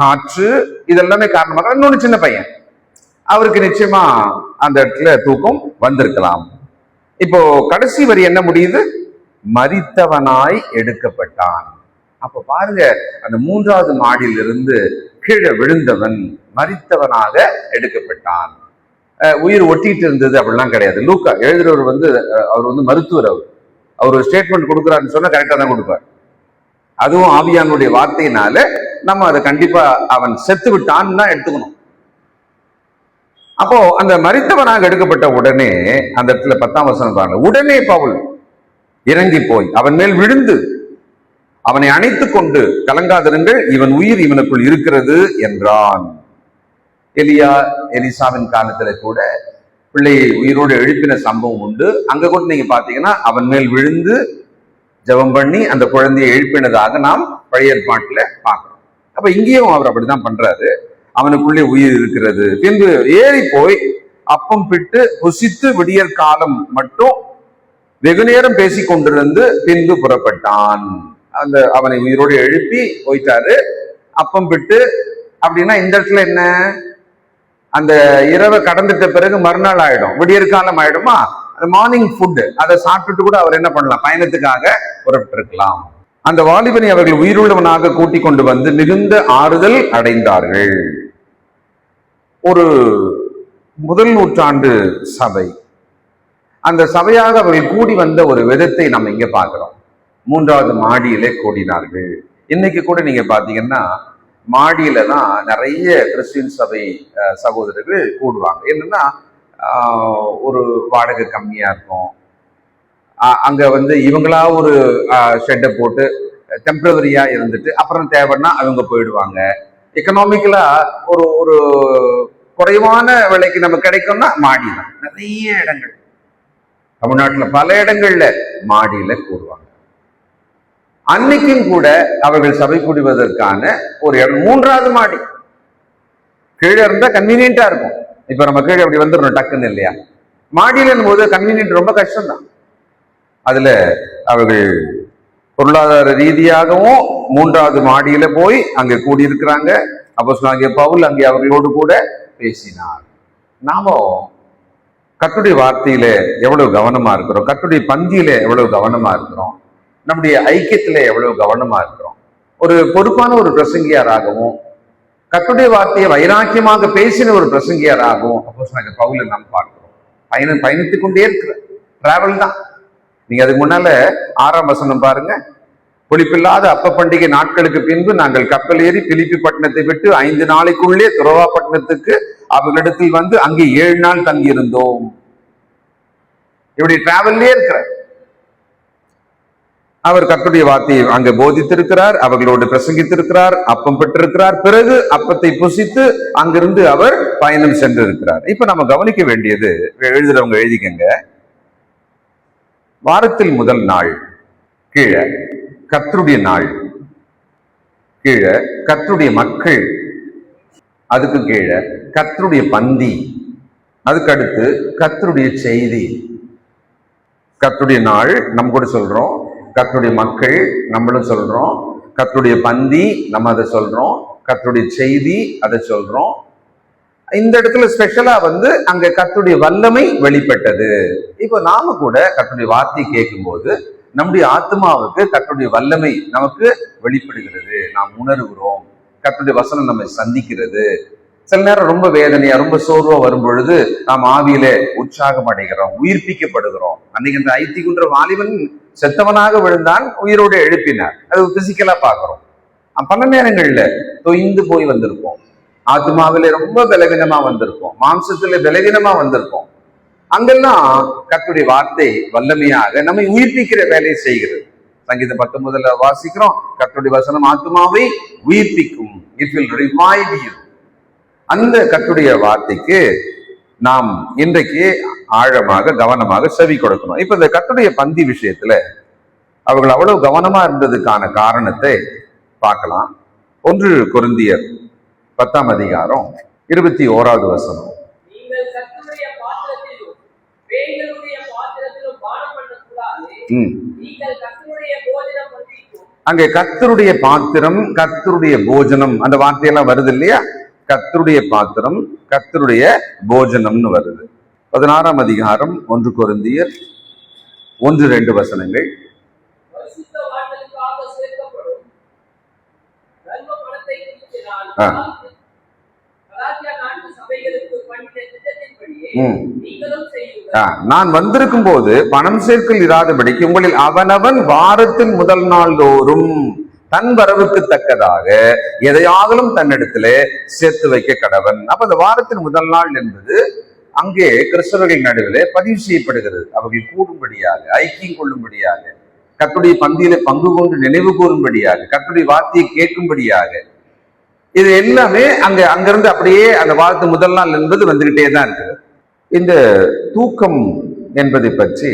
காற்று, இதெல்லாமே காரணமாக. இன்னொன்னு சின்ன பையன், அவருக்கு நிச்சயமா அந்த இடத்துல தூக்கம் வந்திருக்கலாம். இப்போ கடைசி வரி என்ன முடியுது? மரித்தவனாய் எடுக்கப்பட்டான். அப்ப பாருங்க, அந்த 3வது மாடியிலிருந்து கீழே விழுந்தவன் மரித்தவனாக எடுக்கப்பட்டான். உயிர் ஒட்டிட்டு இருந்தது அப்படிலாம் கிடையாது. லூக்கா எழுதுறவர் அவர் மருத்துவர். அவர் ஒரு ஸ்டேட்மெண்ட் கொடுக்குறாருன்னு சொன்னா கரெக்டா தான் கொடுப்பார். அதுவும் ஆவியானுடைய வார்த்தையினால நம்ம அதை கண்டிப்பா அவன் செத்து விட்டான்னு தான் எடுத்துக்கணும். அப்போ அந்த மரித்தவனாக எடுக்கப்பட்ட உடனே அந்த இடத்துல 10ஆம் வசனம் பாருங்க. உடனே பவுல் இறங்கி போய் அவன் மேல் விழுந்து அவனை அணைத்துக் கொண்டு, கலங்காதிருங்கள், இவன் உயிர் இவனுக்குள் இருக்கிறது என்றான். எலிசாவின் காலத்துல கூட பிள்ளையை உயிரோடு எழுப்பின சம்பவம் உண்டு. அங்க கூட நீங்க பாத்தீங்கன்னா அவன் மேல் விழுந்து ஜெபம் பண்ணி அந்த குழந்தையை எழுப்பினதாக நாம் பழைய ஏற்பாட்டுல பார்க்கிறோம். அப்ப இங்கேயும் அவர் அப்படிதான் பண்றாரு. அவனுக்குள்ளே உயிர் இருக்கிறது. பின்பு ஏறி போய் அப்பம் பிட்டு புசித்து விடியற் காலம் மட்டும் வெகு நேரம் பேசி கொண்டிருந்து பின்பு புறப்பட்டான். அவனை உயிரோடு எழுப்பி போயிட்டாரு. அப்பம் பிட்டு அப்படின்னா இந்த இடத்துல என்ன, அந்த இரவை கடந்துட்ட பிறகு மறுநாள் ஆயிடும், விடியற்காலம் ஆயிடுமா. அந்த மார்னிங் ஃபுட் அதை சாப்பிட்டுட்டு கூட அவர் என்ன பண்ணலாம், பயணத்துக்காக புறப்பட்டிருக்கலாம். அந்த வாலிபனை அவர்கள் உயிருள்ளவனாக கூட்டிக் கொண்டு வந்து மிகுந்த ஆறுதல் அடைந்தார்கள். ஒரு முதல் நூற்றாண்டு சபை, அந்த சபையாக அவர்கள் கூடி வந்த ஒரு விதத்தை நம்ம இங்க பார்க்கிறோம். 3வது மாடியிலே கூடினார்கள். இன்னைக்கு கூட நீங்க பாத்தீங்கன்னா மாடியில தான் நிறைய கிறிஸ்டியன் சபை சகோதரர்கள் கூடுவாங்க. என்னன்னா ஒரு வாடகை கம்மியா இருக்கும். அங்க இவங்களா ஒரு ஷெட்டை போட்டு டெம்பரவரியா இருந்துட்டு அப்புறம் தேவைன்னா அவங்க போயிடுவாங்க. எக்கனாமிக்கலா ஒரு ஒரு குறைவான விலைக்கு நம்ம கிடைக்கும்னா மாடி தான். நிறைய இடங்கள் தமிழ்நாட்டுல பல இடங்கள்ல மாடியில கூடுவாங்க. அன்னைக்கும் கூட அவர்கள் சபை கூடுவதற்கான ஒரு இடம் 3வது மாடி. கீழே இருந்தா கன்வீனியன்டா இருக்கும். இப்ப நம்ம கீழே அப்படி வந்துடணும் டக்குன்னு இல்லையா. மாடியில போது கன்வீனியன்ட் ரொம்ப கஷ்டம்தான். அதுல அவர்கள் பொருளாதார ரீதியாகவும் 3வது மாடியில போய் அங்க கூடியிருக்கிறாங்க. அப்போஸ்தலனாகிய பவுல் அங்கே அவர்களோடு கூட பேசினார். நாம கர்த்தருடைய வார்த்தையில எவ்வளவு கவனமா இருக்கிறோம், கர்த்தருடைய பந்தியில எவ்வளவு கவனமா இருக்கிறோம், நம்முடைய ஐக்கியத்துல எவ்வளவு கவனமா இருக்கிறோம். ஒரு பொறுப்பான ஒரு பிரசங்கியாராகவும் கர்த்தருடைய வார்த்தையை வைராக்கியமாக பேசின ஒரு பிரசங்கியாராகவும் அப்போஸ்தலனாகிய பவுலை நாம் பார்க்கிறோம். பயணித்துக் கொண்டே இருக்கிற டிராவல் தான். நீங்க அதுக்கு முன்னால 6ஆம் வசனம் பாருங்க. புளிப்பில்லாத அப்ப பண்டிகை நாட்களுக்கு பின்பு நாங்கள் கப்பல் ஏறி பிலிப்பி பட்டணத்தை விட்டு 5 நாளைக்குள்ளே துரோவா பட்டணத்துக்கு அவர்களிடத்தில் அங்கே 7 நாள் தங்கியிருந்தோம். இப்படி டிராவல்லே இருக்கிறார். அவர் கர்த்தருடைய வார்த்தையை அங்க போதித்திருக்கிறார், அவர்களோடு பிரசங்கித்திருக்கிறார், அப்பம் பெற்றிருக்கிறார். பிறகு அப்பத்தை புசித்து அங்கிருந்து அவர் பயணம் சென்று இருக்கிறார். இப்ப நம்ம கவனிக்க வேண்டியது, எழுதுறவங்க எழுதிக்கங்க, வாரத்தில் முதல் நாள் கீழே கர்த்தருடைய நாள், கீழே கர்த்தருடைய மக்கள், அதுக்கு கீழே கர்த்தருடைய பந்தி, அதுக்கு அடுத்து கர்த்தருடைய செய்தி. கர்த்தருடைய நாள் நம்ம கூட சொல்றோம், கர்த்தருடைய மக்கள் நம்மளும் சொல்றோம், கர்த்தருடைய பந்தி நம்ம அதை சொல்றோம், கர்த்தருடைய செய்தி அதை சொல்றோம். இந்த இடத்துல ஸ்பெஷலா அங்க கர்த்தருடைய வல்லமை வெளிப்பட்டது. இப்போ நாம கூட கர்த்தருடைய வார்த்தையை கேட்கும் போது நம்முடைய ஆத்மாவுக்கு கர்த்தருடைய வல்லமை நமக்கு வெளிப்படுகிறது, நாம் உணர்கிறோம். கர்த்தருடைய வசனம் நம்மை சந்திக்கிறது. சில நேரம் ரொம்ப வேதனையா ரொம்ப சோர்வா வரும் பொழுது நாம் ஆவியில உற்சாகம் அடைகிறோம், உயிர்ப்பிக்கப்படுகிறோம். அன்னைக்கு அந்த ஐத்திகுன்ற வாலிபன் செத்தவனாக விழுந்தான், உயிரோடு எழுப்பினார். அது பிசிக்கலா பார்க்கிறோம். பல நேரங்கள்ல தொய்ந்து போய் வந்திருப்போம், ஆத்மாவில ரொம்ப பலவீனமா வந்திருப்போம், மாம்சத்துல பலவீனமா வந்திருப்போம். அங்கெல்லாம் கர்த்தருடைய வார்த்தை வல்லமையாக நம்மை உயிர்ப்பிக்கிற வேலையை செய்கிறது. சங்கீதம் 19 வாசிக்கிறோம், கர்த்தருடைய வசனம் ஆத்மாவை உயிர்ப்பிக்கும். It will revive you. அந்த கர்த்தருடைய வார்த்தைக்கு நாம் இன்றைக்கு ஆழமாக கவனமாக செவி கொடுக்கணும். இப்ப இந்த கர்த்தருடைய பந்தி விஷயத்துல அவர்கள் அவ்வளவு கவனமா இருந்ததுக்கான காரணத்தை பார்க்கலாம். 1 கொரிந்தியர் 10ஆம் அதிகாரம் 21வது வசனம். அங்கே கர்த்தருடைய பாத்திரம், கர்த்தருடைய போஜனம், அந்த வார்த்தையெல்லாம் வருது இல்லையா? கர்த்தருடைய பாத்திரம், கர்த்தருடைய போஜனம்னு வருது. 16ஆம் அதிகாரம் 1 கொரிந்தியர் 1-2 வசனங்கள். நான் வந்திருக்கும் போது பணம் சேர்க்கல் இராதபடிக்கு உங்களில் அவனவன் வாரத்தின் முதல் நாள் தோறும் தன் வரவுக்கு தக்கதாக எதையாகலும் தன்னிடத்துல சேர்த்து வைக்க கடவன். அப்ப அந்த வாரத்தின் முதல் நாள் என்பது அங்கே கிறிஸ்தவர்களின் நடுவிலே பதிவு செய்யப்படுகிறது. அவர்கள் கூடும்படியாக, ஐக்கியம் கொள்ளும்படியாக, கர்த்தருடைய பந்தியில பங்கு கொண்டு நினைவு கூறும்படியாக, கர்த்தருடைய வார்த்தையை கேட்கும்படியாக, இது எல்லாமே அங்கிருந்து அப்படியே அந்த வாரத்து முதல் நாள் என்பது வந்துகிட்டே தான் இருக்குது. இந்த தூக்கம் என்பதை பற்றி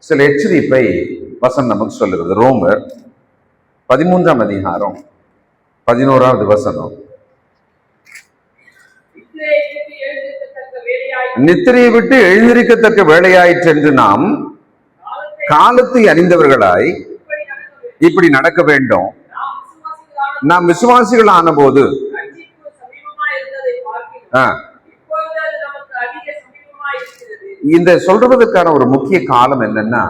சில எச்சரிப்பை வசனம் நமக்கு சொல்லுகிறது. ரோமர் 13ஆம் அதிகாரம் 11வது வசனம். நித்திரையை விட்டு எழுந்திருக்கத்தக்க வேலையாயிற்று என்று நாம் காலத்தை அறிந்தவர்களாய் இப்படி நடக்க வேண்டும். நாம் விசுவாசிகள் ஆன போது இந்த சொல்றதுக்கான ஒரு முக்கிய காலம் என்னன்னா,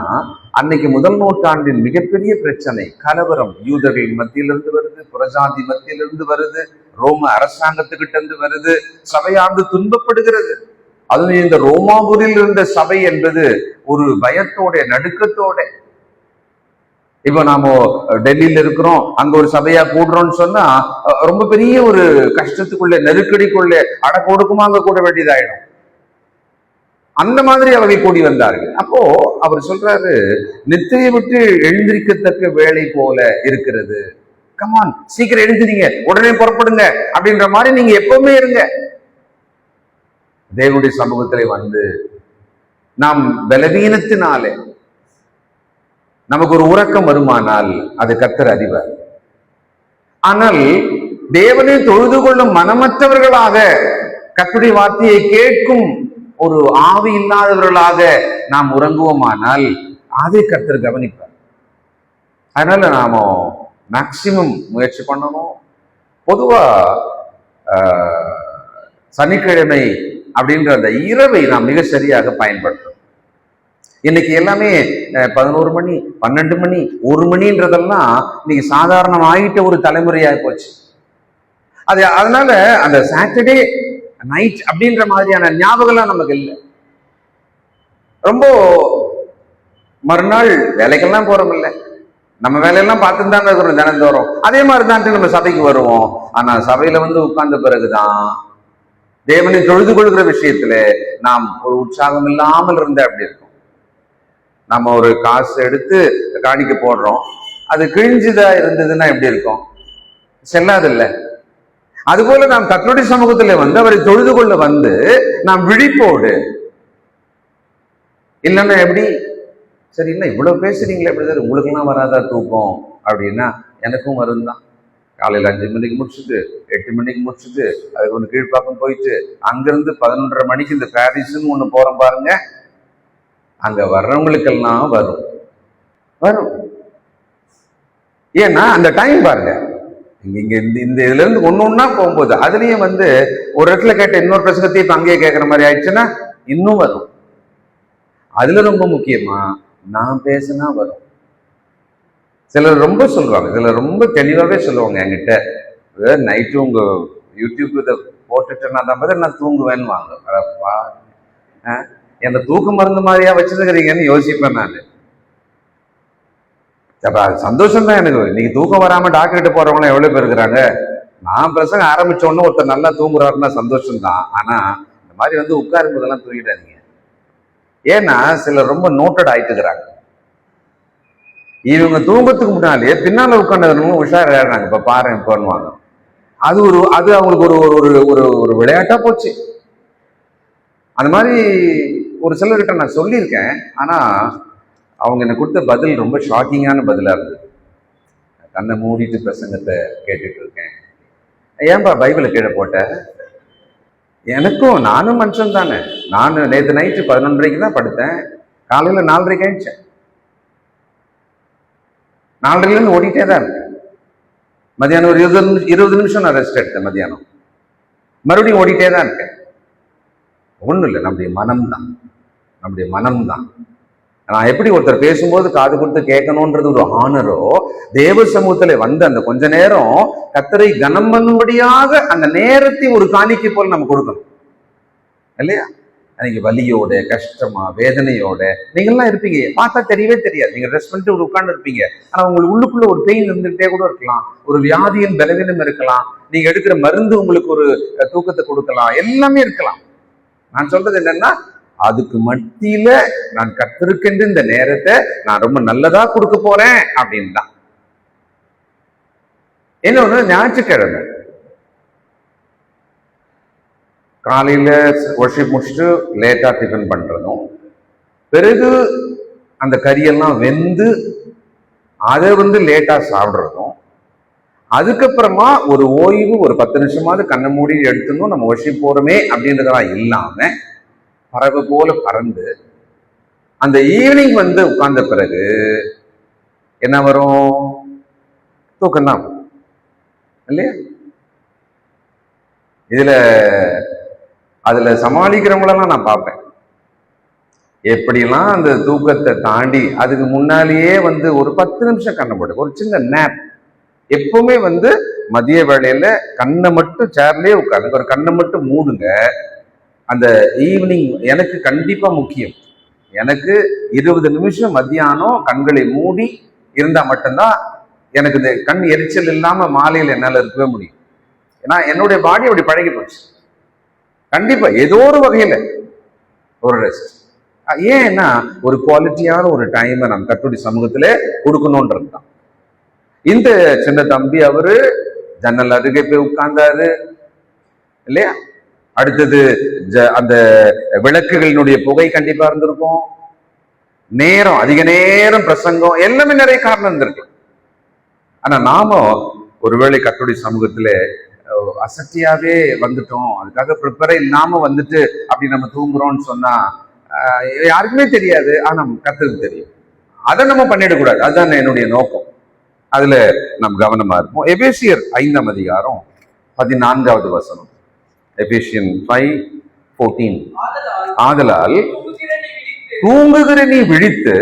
அன்னைக்கு முதல் நூற்றாண்டின் மிகப்பெரிய பிரச்சனை கலவரம் யூதர்கள் மத்தியிலிருந்து வருது, புறஜாதி மத்தியிலிருந்து வருது, ரோம அரசாங்கத்துக்கிட்ட இருந்து வருது, சபையாண்டு துன்பப்படுகிறது. அதுவும் இந்த ரோமாபுரியில் இருந்த சபை என்பது ஒரு பயத்தோட, நடுக்கத்தோட. இப்ப நாம டெல்லியில இருக்கிறோம், அங்க ஒரு சபையா கூடுறோம்னு சொன்னா ரொம்ப பெரிய ஒரு கஷ்டத்துக்குள்ள, நெருக்கடிக்குள்ள, அடக்க ஒடுக்கமாக கூட வேண்டியதாயிடும். அந்த மாதிரி அவர்கள் கூடி வந்தார்கள். அப்போ அவர் சொல்றாரு, நித்திரையை விட்டு எழுந்திருக்கத்தக்க வேலை போல இருக்கிறது. கமான், சீக்கிரம் எழுந்திரீங்க, உடனே புறப்படுங்க அப்படின்ற மாதிரி நீங்க எப்பவுமே இருங்க. தேவனுடைய சமூகத்திலே வந்து நாம் பலவீனத்தினாலே நமக்கு ஒரு உறக்கம் வருமானால் அது கர்த்தர் அறிவார். ஆனால் தேவனை தொழுது கொள்ளும் மனமற்றவர்களாக, கர்த்தருடைய வார்த்தையை கேட்கும் ஒரு ஆவி இல்லாதவர்களாக நாம் உறங்குவோமானால் அதை கர்த்தர் கவனிப்பார். அதனால நாம மேக்சிமம் முயற்சி பண்ணணும். பொதுவா சனிக்கிழமை அப்படின்ற அந்த இரவை நாம் மிக சரியாக பயன்படுத்தணும். இன்னைக்கு எல்லாமே 11 மணி, 12 மணி, 1 மணின்றதெல்லாம் இன்னைக்கு சாதாரணம் ஆகிட்ட ஒரு தலைமுறையாக போச்சு. அதனால அந்த சாட்டர்டே நைட் அப்படின்ற மாதிரியான ஞாபகம்லாம் நமக்கு இல்லை. ரொம்ப மறுநாள் வேலைக்கெல்லாம் போறோம் இல்லை, நம்ம வேலையெல்லாம் பார்த்துட்டு தாங்க இருக்கிறோம் தினந்தோறும். அதே மாதிரி தான் நம்ம சபைக்கு வருவோம். ஆனா சபையில வந்து உட்கார்ந்த பிறகுதான் தேவனை தொழுது கொள்கிற விஷயத்துல நாம் ஒரு உற்சாகம் இல்லாமல் இருந்த அப்படி இருக்கும். நம்ம ஒரு காசு எடுத்து காணிக்க போடுறோம், அது கிழிஞ்சுதா இருந்ததுன்னா எப்படி இருக்கும்? செல்லாதில்லை. அதுபோல நாம் கர்த்தருடைய சமூகத்துல வந்து அவரை தொழுது கொள்ள வந்து நாம் விழிப்போடு இல்லைன்னா எப்படி? சரி, இல்லை இவ்வளவு பேசுறீங்களே, எப்படி உங்களுக்கு எல்லாம் வராதா தூக்கம் அப்படின்னா எனக்கும் வரும் தான். காலையில் 5 மணிக்கு முடிச்சுட்டு 8 மணிக்கு முடிச்சுட்டு அதுக்கு ஒன்று கீழ்ப்பாக்கம் போயிட்டு அங்கிருந்து 11:30 மணிக்கு இந்த பாரிஸ்ன்னு ஒன்று போறோம் பாருங்க. அங்க வர்றவங்களுக்கெல்லாம் வரும். ஏன்னா அந்த டைம் பாருங்க, இங்க இந்த இதுல இருந்து ஒன்னொன்னா போகும்போது அதுலயும் வந்து ஒரு இடத்துல கேட்ட இன்னொரு பிரசங்கத்தையும் இப்ப அங்கேயே கேட்கற மாதிரி ஆயிடுச்சுன்னா இன்னும் வரும். அதுல ரொம்ப முக்கியமா நான் பேசினா வரும். சிலர் ரொம்ப சொல்லுவாங்க, சிலர் ரொம்ப தெளிவாவே சொல்லுவாங்க என்கிட்ட, நைட்டு உங்க யூடியூப் இதை போட்டுட்டேன்னா தான் மாதிரி நான் தூங்குவேன்னு வாங்க. என்ன தூக்க மருந்து மாதிரியா வச்சிருக்கிறீங்கன்னு யோசிப்பேன் நான். சந்தோஷம் தான் எனக்கு. இன்னைக்கு தூக்கம் வராம டாக்டர்கிட்ட போறவங்க எவ்வளவு பேர் இருக்கிறாங்க. நான் பிரசங்க ஆரம்பிச்ச உடனே ஒருத்தர் நல்லா தூங்குறாருன்னா சந்தோஷம் தான். ஆனா இந்த மாதிரி வந்து உட்காரும் போதெல்லாம் தூங்கிடாதீங்க. ஏன்னா சிலர் ரொம்ப நோட்டட் ஆயிட்டு இருக்கிறாங்க. இவங்க தூங்கத்துக்கு முன்னாலே பின்னால உட்காந்து உஷாராங்க. இப்ப பாரு பண்ணுவாங்க. அது அவங்களுக்கு ஒரு விளையாட்டா போச்சு. அந்த மாதிரி ஒரு சிலர்கிட்ட நான் சொல்லியிருக்கேன். ஆனா அவங்க எனக்கு கொடுத்த பதில் ரொம்ப ஷாக்கிங்கான பதிலா இருந்தது. கண்ணை மூடிட்டு பிரசங்கத்தை கேட்டுட்டு இருக்கேன். ஏன்பா பைபிளை கீழே போட்ட? நானும் மனுஷன் தானே. நான் நேற்று நைட்டு 11:30 தான் படுத்தேன். காலையில 4:30 ஆயிடுச்சேன். 4:30 ஓடிட்டே தான் இருக்கேன். மதியானம் ஒரு 20 நிமிஷம் நான் ரெஸ்ட் எடுத்தேன். மதியானம் மறுபடியும் ஓடிட்டே தான் இருக்கேன். ஒண்ணும் இல்லை, நம்முடைய மனம்தான். நான் எப்படி ஒருத்தர் பேசும்போது காது கொடுத்து கேட்கணும்ன்றது ஒரு ஆனரோ, தேவ சமூகத்துல வந்த அந்த கொஞ்ச நேரம் கர்த்தரை கனம் பண்ணும்படியாக அந்த நேரத்தை ஒரு காணிக்கை போல நம்ம கொடுக்கணும் இல்லையா? அன்னைக்கு வலியோட, கஷ்டமா, வேதனையோட நீங்கள்லாம் இருப்பீங்க. பார்த்தா தெரியவே தெரியாது. நீங்க ரெஸ்ட் பண்ணிட்டு ஒரு உட்கார்ந்து இருப்பீங்க. ஆனா உங்களுக்கு உள்ளுக்குள்ள ஒரு பெயின் இருந்துகிட்டே கூட இருக்கலாம். ஒரு வியாதியின் பலவீனம் இருக்கலாம். நீங்க எடுக்கிற மருந்து உங்களுக்கு ஒரு தூக்கத்தை கொடுக்கலாம். எல்லாமே இருக்கலாம். நான் சொல்றது என்னன்னா, அதுக்கு மத்தியில நான் கர்த்தருக்கென்று இந்த நேரத்தை நான் ரொம்ப நல்லதா கொடுக்க போறேன் அப்படின்னு தான். இன்னொன்னு, ஞாயிற்றுக்கிழமை காலையில வொர்ஷிப் முடிச்சுட்டு லேட்டா டிஃபன் பண்றதும், பிறகு அந்த கறியெல்லாம் வெந்து அதை லேட்டா சாப்பிடுறதும், அதுக்கப்புறமா ஒரு ஓய்வு ஒரு 10 நிமிஷமாவது கண்ணை மூடி எடுத்துணும் நம்ம வொர்ஷிப் போறோமே அப்படின்றதெல்லாம் இல்லாம பறவை போல பறந்து அந்த ஈவினிங் உட்கார்ந்த பிறகு என்ன வரும்? தூக்கம்தான் இல்லையா? அதுல சமாளிக்கிறவங்களெல்லாம் நான் பார்ப்பேன். எப்படிலாம் அந்த தூக்கத்தை தாண்டி அதுக்கு முன்னாலேயே ஒரு 10 நிமிஷம் கண்ணை போட்டு ஒரு சின்ன நேப். எப்பவுமே மதிய வேளையில கண்ணை மட்டும் சேர்லயே உட்காருங்க, ஒரு கண்ணை மட்டும் மூடுங்க. அந்த ஈவினிங் எனக்கு கண்டிப்பா முக்கியம். எனக்கு 20 நிமிஷம் மத்தியானம் கண்களை மூடி இருந்தா மட்டும்தான் எனக்கு இந்த கண் எரிச்சல் இல்லாம மாலையில் என்னால இருக்கவே முடியும். ஏன்னா என்னுடைய பாடி அப்படி பழகி போச்சு. கண்டிப்பா ஏதோ ஒரு வகையில ஒரு ரெஸ்ட். ஏன்னா ஒரு குவாலிட்டியான ஒரு டைமை நம்ம கர்த்தருடைய சமூகத்திலே கொடுக்கணும்ன்றது தான். இந்த சின்ன தம்பி அவரு ஜன்னல் அருகே போய் உட்கார்ந்தாரு இல்லையா? அடுத்தது அந்த விளக்குகளினுடைய புகை கண்டிப்பா இருந்திருக்கும். நேரம், அதிக நேரம் பிரசங்கம், எல்லாமே நிறைய காரணம் இருந்திருக்கு. ஆனா நாம ஒருவேளை கர்த்தருடைய சமூகத்துல அசட்டியாவே வந்துட்டோம், அதுக்காக ப்ரிப்பரே இல்லாம அப்படி நம்ம தூங்குறோம்னு சொன்னா யாருக்குமே தெரியாது. ஆனா கர்த்தருக்கு தெரியும். அதை நம்ம பண்ணிடக்கூடாது. அதுதான் என்னுடைய நோக்கம். அதுல நம்ம கவனமா இருப்போம். எபேசியர் 5ஆம் அதிகாரம் 14வது வசனம். எபேசியன் 5:14. ஆதலால் தூங்குகிற நீ விழித்து,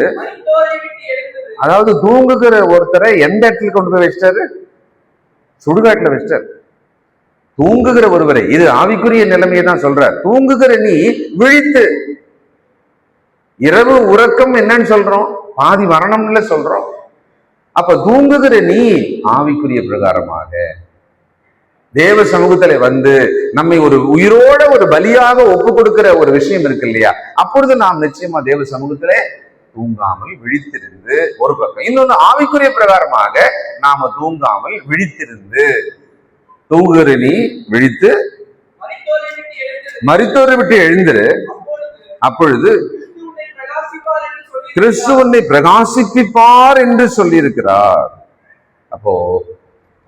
அதாவது தூங்குகிற ஒருத்தரை எந்த இடத்துல கொண்டு போய் வச்சிட்டாரு? சுடுகாட்டுல வச்சிட்டாரு. தூங்குகிற ஒருவரை, இது ஆவிக்குரிய நிலைமையை தான் சொல்றார். தூங்குகிற நீ விழித்து. இரவு உறக்கம் என்னன்னு சொல்றோம்? பாதி மரணம்ல சொல்றோம். அப்ப தூங்குகிற நீ ஆவிக்குரிய பிரகாரமாக தேவ சமூகத்துல நம்மை ஒரு உயிரோட ஒரு பலியாக ஒப்பு கொடுக்கிற ஒரு விஷயம் இருக்கு இல்லையா? அப்பொழுது நாம் நிச்சயமா தேவ சமூகத்திலே தூங்காமல் விழித்திருந்து ஒரு பக்கம். இன்னொன்னு, ஆவிக்குரிய பிரகாரமாக நாம தூங்காமல் விழித்திருந்து. தூங்குகிற நீ விழித்து மரித்தோரை விட்டு எழுந்திரு, அப்பொழுது கிறிஸ்து உன்னை பிரகாசிப்பிப்பார் என்று சொல்லி இருக்கிறார். அப்போ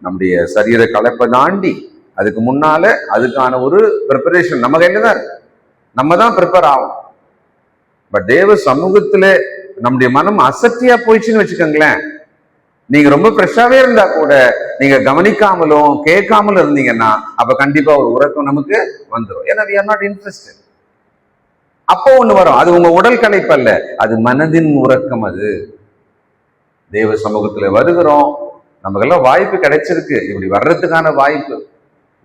நம்முடைய சரீர கலைப்பை தாண்டி அதுக்கு முன்னால அதுக்கான ஒரு ப்ரிப்பரேஷன் நம்ம கையில தான் இருக்கு. நம்ம தான் ப்ரிப்பேர் ஆகும். பட் தேவ சமூகத்துல நம்முடைய மனம் அசட்டியா போயிடுச்சுன்னு வச்சுக்கோங்களேன், நீங்க ரொம்ப ஃப்ரெஷ்ஷாவே இருந்தா கூட நீங்க கவனிக்காமலும் கேட்காமலும் இருந்தீங்கன்னா அப்ப கண்டிப்பா ஒரு உறக்கம் நமக்கு வந்துடும். ஏன்னா we are not interested. அப்போ ஒண்ணு வரும். அது உங்க உடல் களைப்பு அல்ல, அது மனதின் உறக்கம். அது தேவ சமூகத்துல வருகிறோம், நமக்கெல்லாம் வாய்ப்பு கிடைச்சிருக்கு. இப்படி வர்றதுக்கான வாய்ப்பு,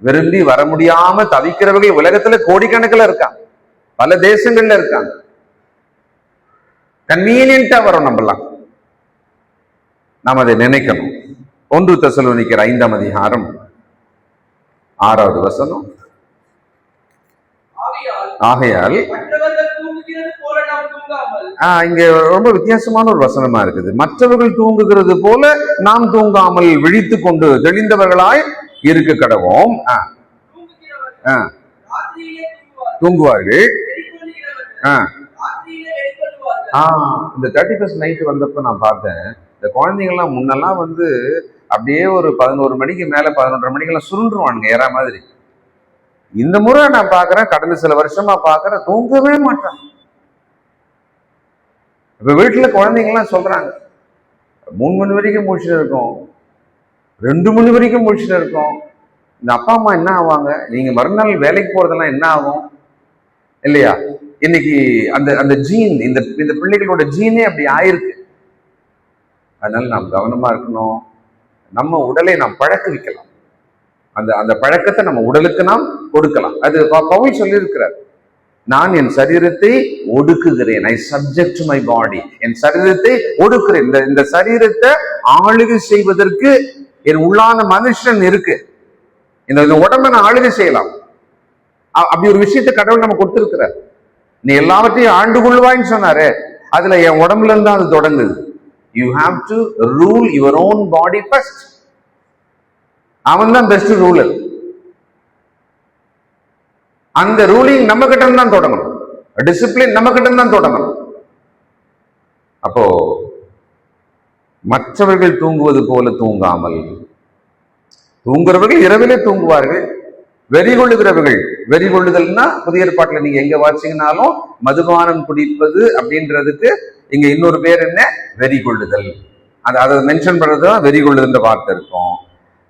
விரும்பி வர முடியாம தவிக்கிறவங்க உலகத்துல கோடிக்கணக்கில் இருக்காங்க, பல தேசங்கள்ல இருக்காங்க. கன்வீனியன்ட்டா வரும். நம்மலாம் நாம் அதை நினைக்கணும். 1 தெசலோனிக்கர் 5ஆம் அதிகாரம் 6வது வசனம். ஆகையால் இங்க ரொம்ப வித்தியாசமான ஒரு வசனமா இருக்குது. மற்றவர்கள் தூங்குகிறது போல நாம் தூங்காமல் விழித்து கொண்டு தெளிந்தவர்களாய் இருக்க கடவோம். தூங்குவார்கள். இந்த 31st நைட் வந்தப்ப நான் பார்த்தேன், இந்த குழந்தைங்கள்லாம் முன்னெல்லாம் அப்படியே ஒரு 11 மணிக்கு மேல 11:30 மணிக்கெல்லாம் சுருண்டுருவானுங்க ஏறா மாதிரி. இந்த முறை நான் பாக்குறேன், கடந்த சில வருஷமா பாக்குறேன், தூங்கவே மாட்டாங்க. இப்ப வீட்டுல குழந்தைங்கலாம் சொல்றாங்க 3 மணி வரைக்கும் முடிச்சுட்டு இருக்கோம், 2 மணி வரைக்கும் முடிச்சுட்டு இருக்கோம். இந்த அப்பா அம்மா என்ன ஆவாங்க? நீங்க மறுநாள் வேலைக்கு போறதெல்லாம் என்ன ஆகும் இல்லையா? இன்னைக்கு அந்த ஜீன், இந்த பிள்ளைகளோட ஜீனே அப்படி ஆயிருக்கு. அதனால நாம் கவனமா இருக்கணும். நம்ம உடலை நாம் பழக்க வைக்கலாம். அந்த பழக்கத்தை நம்ம உடலுக்கு நாம் கொடுக்கலாம். அது பவுல் சொல்லியிருக்கிறார், நான் என் சரீரத்தை ஒடுக்குகிறேன். I subject to my body. என் சரீரத்தை ஒடுக்குறேன். இந்த சரீரத்தை ஆளுகை செய்வதற்கு என் உள்ளான மனுஷன் இருக்கு. இந்த உடம்பை நான் ஆளுகை செய்யலாம். அப்படி ஒரு விஷயத்தை கடவுள் நம்ம கொடுத்திருக்கிறார். நீ எல்லாவற்றையும் ஆண்டு கொள்வாய்ன்னு சொன்னாரு. அதுல என் உடம்புல இருந்தா அது தொடங்குது. You have to rule your own body first. அவன் தான் பெஸ்ட் ரூலர். அந்த ரூலிங் நம்ம கிட்ட தான் தொடங்கணும். டிசிப்ளின் நம்ம கிட்ட தான் தொடங்கணும். அப்போ மற்றவர்கள் தூங்குவது போல தூங்காமல், தூங்குறவர்கள் இரவிலே தூங்குவார்கள். வெறி கொள்ளுகிறவர்கள், வெறி கொள்ளுதல்னா புதிய ஏற்பாட்டுல நீங்க எங்க வாசிங்கனாலும் மதுபானம் குடிப்பது அப்படின்றதுக்கு இங்க இன்னொரு பேர் என்ன? வெறி கொள்ளுதல். அதை மென்ஷன் பண்றதுதான் வெறி கொள்ளுதல் வார்த்தை இருக்கும்.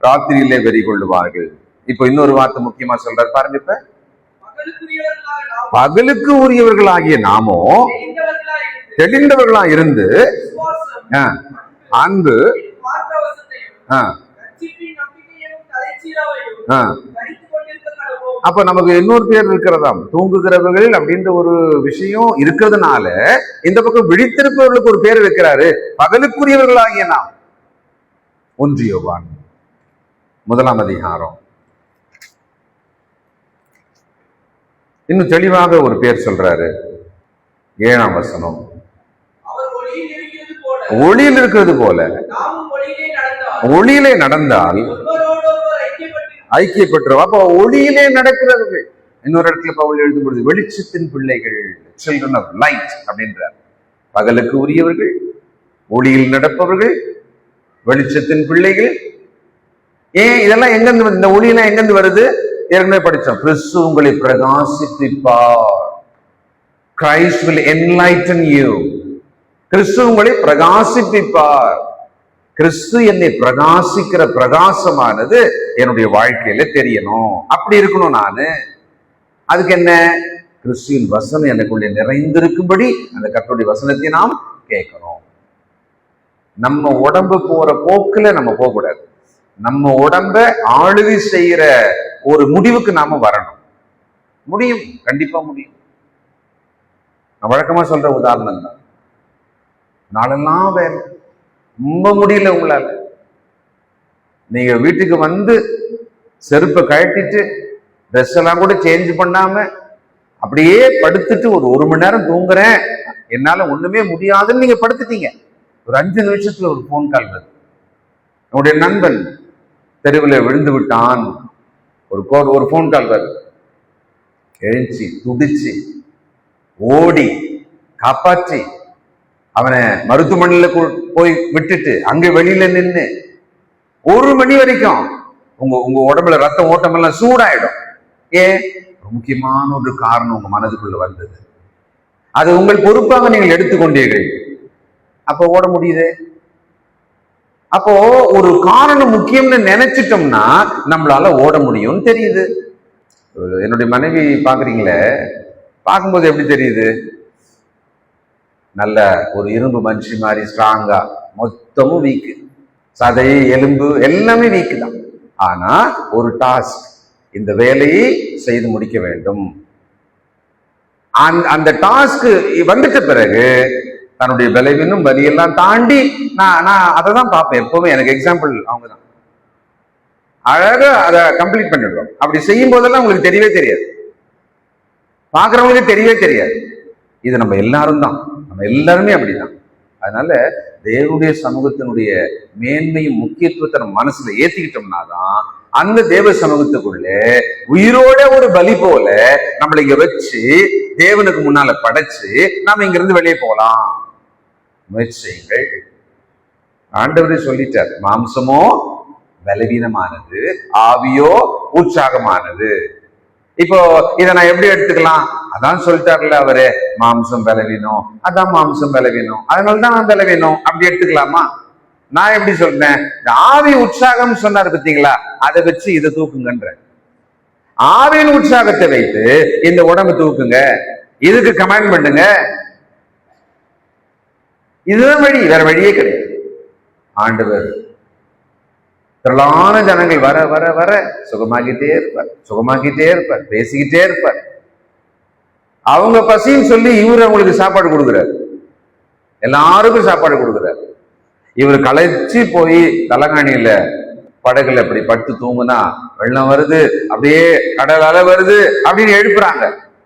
ராத்திரியிலே வெறி கொள்ளுவார்கள். இப்போ இன்னொரு வார்த்தை முக்கியமா சொல்றாரு பாருங்க. இப்ப பகலுக்கு உரியவர்களாகிய நாமோ தெளிந்தவர்களா இருந்து அன்பு அப்ப நமக்கு இன்னொரு பேர் இருக்கிறதாம், தூங்குகிறவர்கள் அப்படின்ற ஒரு விஷயம் இருக்கிறதுனால இந்த பக்கம் விழித்திருப்பவர்களுக்கு ஒரு பேர் வைக்கிறாரு, பகலுக்குரியவர்களாகிய நாம். 1 யோவான் 1ஆம் அதிகாரம் இன்னும் தெளிவாக ஒரு பேர் சொல்றாரு. 7ஆம் வசனம். ஒளியில் இருக்கிறது போல ஒளியிலே நடந்தால் ஐக்கியப்பட்டுரும். அப்போ ஒளியிலே நடக்கிறவர்கள். இன்னொரு இடத்துல பவுல் எழுதும் பொழுது வெளிச்சத்தின் பிள்ளைகள், சில்ட்ரன் ஆஃப் லைட் அப்படின்றார். பகலுக்கு உரியவர்கள், ஒளியில் நடப்பவர்கள், வெளிச்சத்தின் பிள்ளைகள். ஏன் இதெல்லாம் எங்கிருந்து, இந்த ஒளியெல்லாம் எங்கிருந்து வருது? ஏற்கனவே படிச்சோம். கிறிஸ்து உங்களை பிரகாசிப்பிப்பார். Christ will enlighten you. கிறிஸ்து உங்களை பிரகாசிப்பிப்பார். கிறிஸ்து என்னை பிரகாசிக்கிற பிரகாசமானது என்னுடைய வாழ்க்கையில தெரியணும். அப்படி இருக்கணும் நானு. அதுக்கு என்ன? கிறிஸ்துவின் வசனம் எனக்குள்ளே நிறைந்திருக்கும்படி அந்த கர்த்தருடைய வசனத்தை நாம் கேட்கணும். நம்ம உடம்பு போற போக்குல நம்ம போக கூடாது. நம்ம உடம்ப ஆளுகை செய்யற ஒரு முடிவுக்கு நாம வரணும். முடியும், கண்டிப்பா முடியும். நான் வழக்கமா சொல்ற உதாரணம் தான். நாளெல்லாம் வேலை, ரொம்ப முடியல உங்களால. நீங்க வீட்டுக்கு வந்து செருப்பை கழட்டிட்டு ட்ரெஸ் எல்லாம் கூட சேஞ்ச் பண்ணாம அப்படியே படுத்துட்டு ஒரு மணி நேரம் தூங்குறேன், என்னால ஒண்ணுமே முடியாதுன்னு நீங்க படுத்துட்டீங்க. ஒரு 5 நிமிஷத்துல ஒரு போன் கால் வருது. என்னுடைய நண்பன் தெருவில் விழுந்து விட்டான், ஒரு போன் கால் வருது. எழுச்சி துடிச்சு ஓடி காப்பாற்றி அவனை மருத்துவமனையில போய் விட்டுட்டு அங்க வெளியில நின்று 1 மணி வரைக்கும் உங்க உடம்புல ரத்த ஓட்டம் எல்லாம் சூடாயிடும். ஏன்? முக்கியமான ஒரு காரணம் உங்க மனதுக்குள்ள வந்தது. அது உங்கள் பொறுப்பாக நீங்கள் எடுத்துக்கொண்டீர்கள். அப்போ ஓட முடியுது. அப்போ ஒரு காரணம் முக்கியம்னு நினைச்சிட்டோம்னா நம்மளால ஓட முடியும்னு தெரியுது. என்னுடைய மனைவி பாக்குறீங்களே, பார்க்கும்போது எப்படி தெரியுது? நல்ல ஒரு இரும்பு மனுஷி மாதிரி ஸ்ட்ராங்கா, மொத்தமும் வீக்கு, சதை எலும்பு எல்லாமே வீக்கு தான். ஆனா ஒரு டாஸ்க், இந்த வேலையை செய்து முடிக்க வேண்டும். அந்த டாஸ்க் வந்துட்ட பிறகு தன்னுடைய பலவீனம் வலியெல்லாம் தாண்டி நான் அதை தான் பார்ப்பேன் எப்பவுமே. எனக்கு எக்ஸாம்பிள் அவங்க தான். அழகா அதை கம்ப்ளீட் பண்ணிடுவோம். அப்படி செய்யும் போதெல்லாம் உங்களுக்கு தெரியவே தெரியாது, பார்க்குறவங்களுக்கு தெரியவே தெரியாது. இது நம்ம எல்லாரும் தான், நம்ம எல்லாருமே அப்படிதான். அதனால தேவனுடைய சமூகத்தினுடைய மேன்மையும் முக்கியத்துவத்தை நம்ம மனசுல ஏத்திக்கிட்டோம்னா தான் அந்த தேவ சமூகத்துக்குள்ள உயிரோட ஒரு பலி போல நம்மளை இங்க வச்சு தேவனுக்கு முன்னால படைச்சு நாம இங்க இருந்து வெளியே போகலாம். முயற்சி செய்யுங்கள். ஆண்டவரே சொல்லிட்டார், மாம்சமோ பலவீனமானது, ஆவியோ உற்சாகமானது. இப்போ இதை நான் எப்படி எடுத்துக்கலாம்? அதான் சொல்லிட்டார்ல அவரு, மாம்சம் பலவீனம், அதான் மாம்சம் பலவீனம், அதனாலதான் நான் பலவீனம், அப்படி எடுத்துக்கலாமா? நான் எப்படி சொல்றேன்? இந்த ஆவி உற்சாகம் சொன்னாரு பார்த்தீங்களா, அதை வச்சு இதை தூக்குங்கன்ற. ஆவியின் உற்சாகத்தை வைத்து இந்த உடம்பு தூக்குங்க, இதுக்கு கமெண்ட் பண்ணுங்க. இதுதான் வழி, வேற வழியே கிடையாது. ஆண்டவர் திரளான ஜனங்கள் வர வர வர சுகமாகிட்டே இருப்பார், சுகமாகிட்டே இருப்பார், பேசிக்கிட்டே இருப்பார். அவங்க பசின்னு சொல்லி இவரு அவங்களுக்கு சாப்பாடு கொடுக்குறாரு, எல்லாருக்கும் சாப்பாடு கொடுக்குறாரு. இவர் களைச்சி போய் தலகாணியில படகுல அப்படி பட்டு தூங்குனா வெள்ளம் வருது, அப்படியே கடல் அலை வருது அப்படின்னு எழுப்புறாங்க,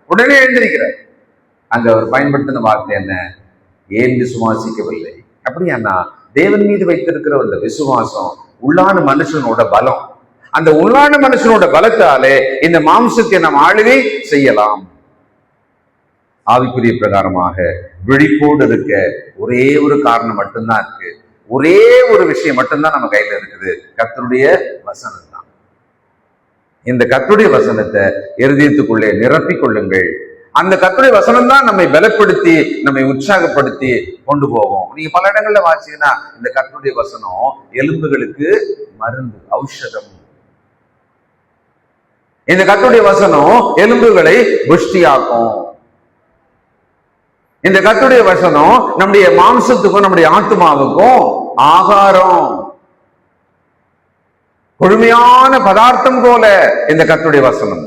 உடனே எழுந்திருக்கிறார். அங்க அவர் பயன்படுத்தின வார்த்தை என்ன? ஏன் விசுவாசிக்கவில்லை? அப்படியானா தேவன் மீது வைத்திருக்கிற அந்த விசுவாசம் உள்ளான மனுஷனோட பலம். அந்த உள்ளான மனுஷனோட பலத்தாலே இந்த மாம்சத்தை நாம் ஆளுகை செய்யலாம். ஆவிக்குரிய பிரகாரமாக விழிப்போடு இருக்க ஒரே ஒரு காரணம் மட்டும்தான் இருக்கு, ஒரே ஒரு விஷயம் மட்டும்தான் நம்ம கையில இருக்குது, கர்த்தருடைய வசனம் தான். இந்த கர்த்தருடைய வசனத்தை இருதயத்துக்குள்ளே நிரப்பிக் கொள்ளுங்கள். அந்த கர்த்தருடைய வசனம் தான் நம்மை பலப்படுத்தி நம்மை உற்சாகப்படுத்தி கொண்டு போகும். நீங்க பல இடங்கள்ல வாசிங்கன்னா இந்த கர்த்தருடைய வசனம் எலும்புகளுக்கு மருந்து, ஔஷதம். இந்த கர்த்தருடைய வசனம் எலும்புகளை புஷ்டியாக்கும். இந்த கர்த்தருடைய வசனம் நம்முடைய மாம்சத்துக்கும் நம்முடைய ஆத்மாவுக்கும் ஆகாரம், கொழுமையான பதார்த்தம் போல இந்த கர்த்தருடைய வசனம்.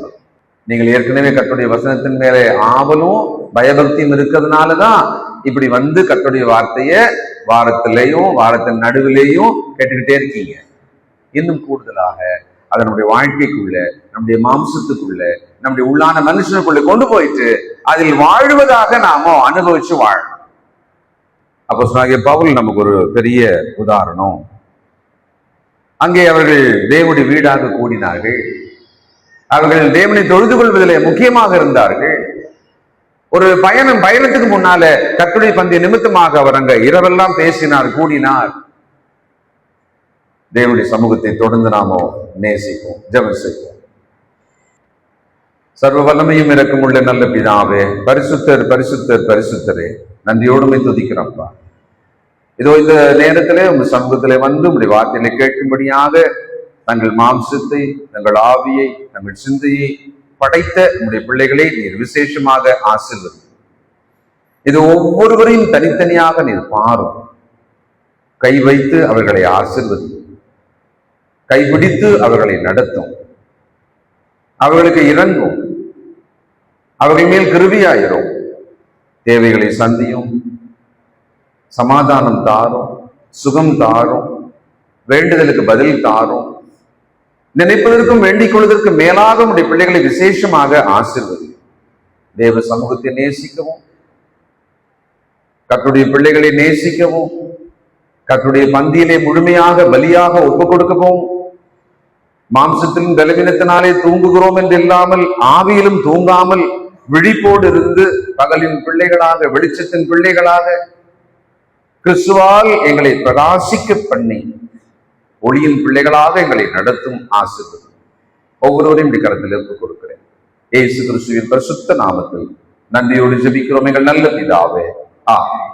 நீங்கள் ஏற்கனவே கர்த்தருடைய வசனத்தின் மேலே ஆவலும் பயபக்தியும் இருக்கிறதுனாலதான் இப்படி வந்து கர்த்தருடைய வார்த்தைய வாரத்திலையும் வாரத்தின் நடுவிலையும் கேட்டுக்கிட்டே இருக்கீங்க. இன்னும் கூடுதலாக அதை நம்முடைய வாழ்க்கைக்குள்ள, நம்முடைய மாம்சத்துக்குள்ள, நம்முடைய உள்ளான மனுஷனுக்குள்ள கொண்டு போயிட்டு அதில் வாழ்வதாக நாம அனுபவிச்சு வாழணும். அப்போஸ்தலனாகிய பவுல் நமக்கு ஒரு பெரிய உதாரணம். அங்கே அவர்கள் தேவனுடைய வீடாக கூடினார்கள். அவர்கள் தேவனை தொழுது கொள்வதிலே முக்கியமாக இருந்தார்கள். ஒரு பயணத்துக்கு முன்னால கர்த்தருடைய பந்திய நிமித்தமாக அவர் அங்க இரவெல்லாம் பேசினார், கூடினார். தேவனுடைய சமூகத்தை தொடர்ந்து நாமோ நேசிப்போம், ஜெபம் செய்வோம். சர்வ வல்லமையும் இரக்கம் உள்ள நல்ல பிதாவே, பரிசுத்தர் பரிசுத்தர் பரிசுத்தரே, நன்றியோடுமை துதிக்கிறோம்ப்பா. இதோ இந்த நேரத்திலே உங்க சமூகத்திலே வந்து உங்களுடைய வார்த்தைகளை கேட்கும்படியாக தங்கள் மாம்சத்தை, தங்கள் ஆவியை, தங்கள் சிந்தையை படைத்த உங்களுடைய பிள்ளைகளை நீர் விசேஷமாக ஆசீர்வதி. இது ஒவ்வொருவரையும் தனித்தனியாக நீர் பாரும், கை வைத்து அவர்களை ஆசீர்வதி, கைபிடித்து அவர்களை நடத்தும், அவர்களுக்கு இறங்கும், அவர்கள் மேல் கிருபையாயிரும், தேவைகளை சந்தியும், சமாதானம் தாரும், சுகம் தாரும், வேண்டுதலுக்கு பதில் தாரும், நினைப்பதற்கும் வேண்டிக் கொள்வதற்கும் மேலாக உடைய பிள்ளைகளை விசேஷமாக ஆசீர்வதி. தேவ சமூகத்தை நேசிக்கவும், கர்த்தருடைய பிள்ளைகளை நேசிக்கவும், கர்த்தருடைய பந்தியிலே முழுமையாக பலியாக ஒப்பு கொடுக்கவும், மாம்சத்திலும் பலவீனத்தினாலே தூங்குகிறோம் என்று இல்லாமல் ஆவியிலும் தூங்காமல் விழிப்போடு இருந்து பகலின் பிள்ளைகளாக, வெளிச்சத்தின் பிள்ளைகளாக கிறிஸ்துவால் எங்களை பிரகாசிக்க பண்ணி ஒளியின் பிள்ளைகளாக எங்களை நடத்தும் ஆசீர்வாதம் ஒவ்வொருவரையும் இப்படி கரத்தில் ஒப்புக் கொடுக்கிறேன். இயேசு கிறிஸ்துவின் பரிசுத்த நாமத்தில் நன்றியோடு ஜெபிக்கிறோம் எங்கள் நல்ல பிதாவே, ஆமென்.